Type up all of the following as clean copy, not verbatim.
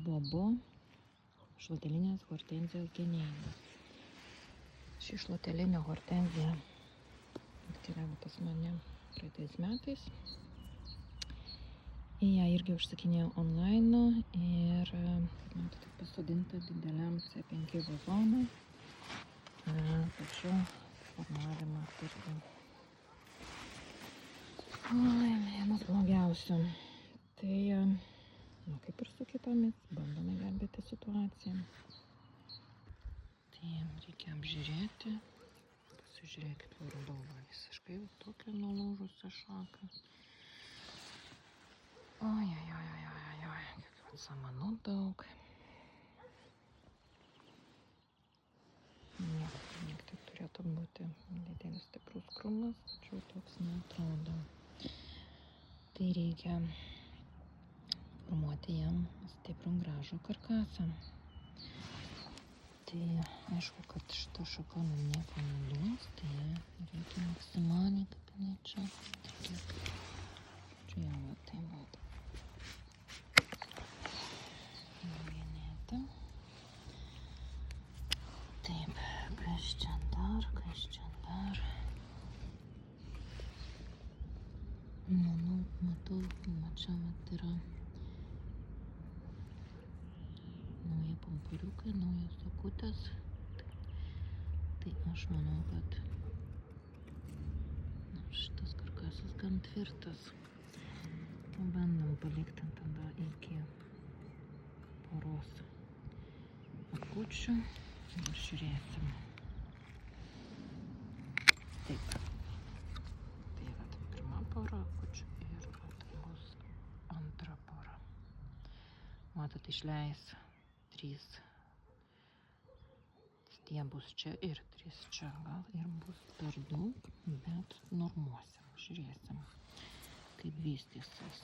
Bobo šluotelinės hortenzijos genėjimas. Ši šluotelinė hortenzija atkeliavo pas mane praeitais metais. Į ją irgi užsakinėjau online ir, matote, pasodinta dideliam C5 vazonui. Tačiau formavimas irgi vienas blogiausių. Tai, kaip ir su kitomis, bandome gelbėti situaciją. Tai reikia apžiūrėti. Pasižiūrėkit, varbalva visiškai tokia nulūžusi šaka. Oi, kiek samanų daug. Niek tai turėtų būti didelis stiprus krūmas, tačiau toks neatrodo. Tai reikia formuoti jam stiprų gražų karkasą. Tai aišku, kad šita šaka man nieko neduos, tai reikia maksimaliai, kaip jinai čia. Čia jau tai būtų. Vienėta. Taip, kas čia dar? Matau, čia vat yra nauji pumpuriukai, naujos akutės. Tai aš manau, kad šitas karkasas gan tvirtas. Pabandom palikti tada iki poros akučių ir žiūrėsim. Taip. Tai vat pirma pora akučių ir vat bus antra pora. Matot, išleis 3 stiebus čia ir 3 čia. Gal ir bus per daug, bet normuosim. Žiūrėsim, kaip vystysis.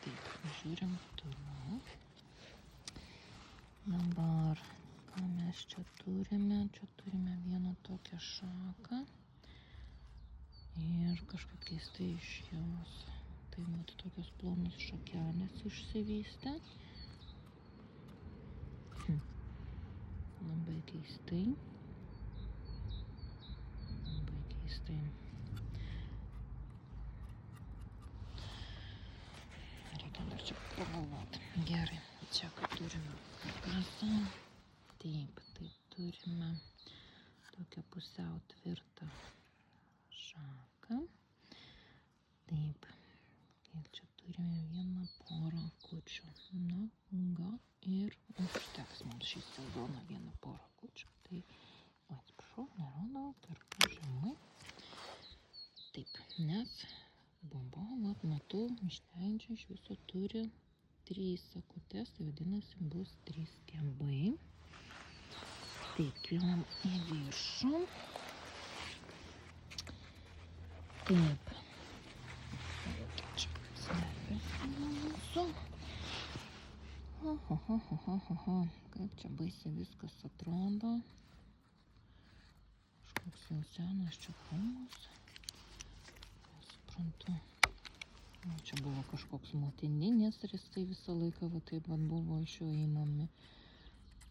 Taip, žiūrim toliau. Dabar, ką mes čia turime? Čia turime vieną tokią šaką. Ir kažkaip keistai iš jos. Tai mat tokios plonos šakelės išsivystė. Labai keistai. Reikia dar čia pagalvoti. Gerai, čia kaip turime karkasą. Taip, tai turime tokią pusiau tvirtą šaką. Taip, ir čia turime vieną porą akučių. Na, gal ir užteks mums šį sezoną vieną porą akučių. Tai, atsiprašau, nerodau, per žemai. Taip, nes Bobo, matau, išleidžia, iš viso turi 3 akutes, tai vadinasi bus 3 stiebai. Taip, kėlam į viršų. Taip. Čia slepiasi mūsų. Kaip čia baisiai viskas atrodo. Kažkoks jau senas čia krūmas. Suprantu. Čia buvo kažkoks motininis ir jisai visą laiką va taip va buvo iš jo įmami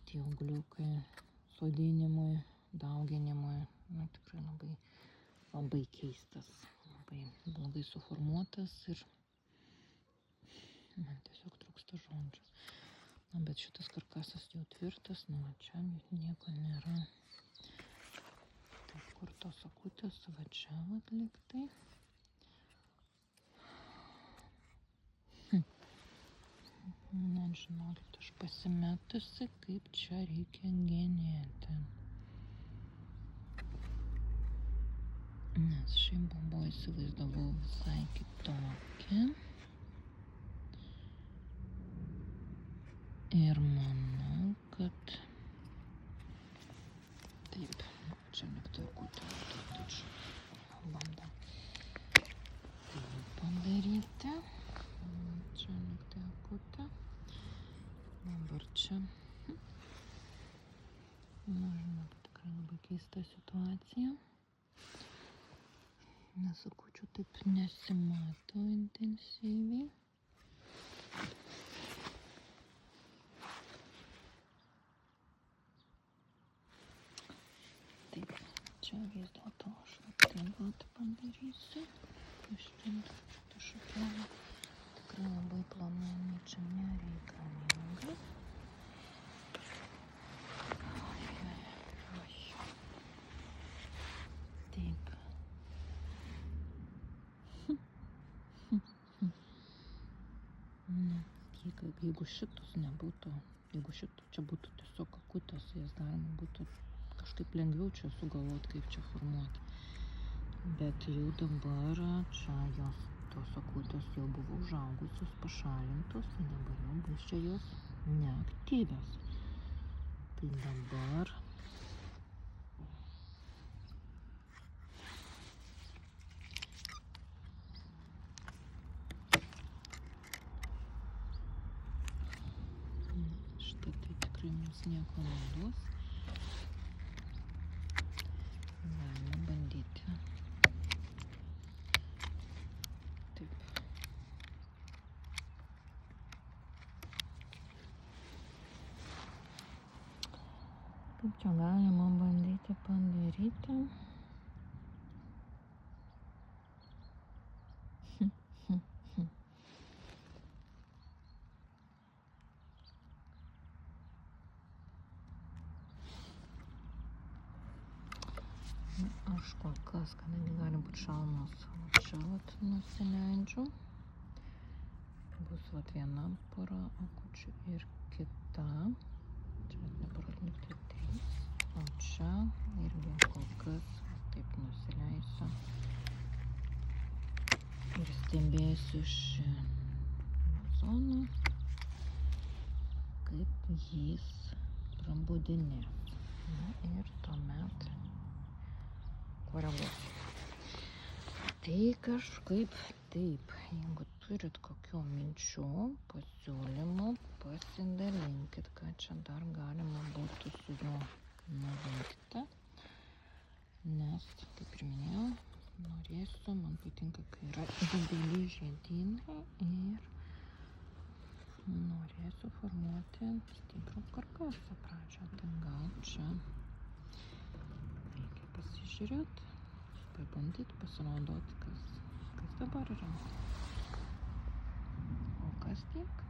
tie augliukai sodinimui, dauginimui. Na, tikrai labai keistas, labai blogai suformuotas ir man tiesiog trūksta žodžių. Na, bet šitas karkasas jau tvirtas, na, čia nieko nėra. Taip, kur tos akutės, va čia atliktai. Nežinokit, aš pasimetusi, kaip čia reikia genėti. Nes šiaip Bobo įsivaizdavau visai kitokį. Ir manau, kad taip, čia liktai akutė, tai čia bandom taip padaryti. Čia liktai akutė. Dabar čia. Na, žinot, tikrai labai keista situacija. Nes akučių taip nesimato intensyviai. čia vis dėlto aš taip pat padarysiu. Ištinti šakelę. Tikrai labai plonai čia nereikalinga. Taip. Jeigu šitos nebūtų, jeigu šito čia būtų tiesiog akutės, jas galima būtų kažkaip lengviau čia sugalvoti, kaip čia formuoti. Bet jau dabar čia jos, tos akutės jau buvo užaugusios, pašalintos, tai dabar jau bus čia jos neaktyvios. Tai dabar štai tai tikrai mums nieko neduos. Galime bandyti. Taip. Kaip čia galima bandyti padaryti? Aš kol kas, kadangi gali būti šalnos, čia vat nusileidžiu. Bus vat viena pora akučių ir kita. Čia dabar atlikti 3. O čia irgi kol kas taip nusileisiu. Ir stebėsiu šį vazoną, kaip jis prabudinės. Na ir tuomet koreguosiu. Tai kažkaip taip, jeigu turit kokių minčių, pasiūlymų, pasidalinkit, ką čia dar galima būtų su juo nuveikti. Nes, kaip ir minėjau, norėsiu, man patinka, kai yra dideli žiedynai ir norėsiu formuoti stiprų karkasą pradžią. Tai gal čia reikia pasižiūrėti, pabandyti, pasinaudoti, kas dabar yra. O kas tiek?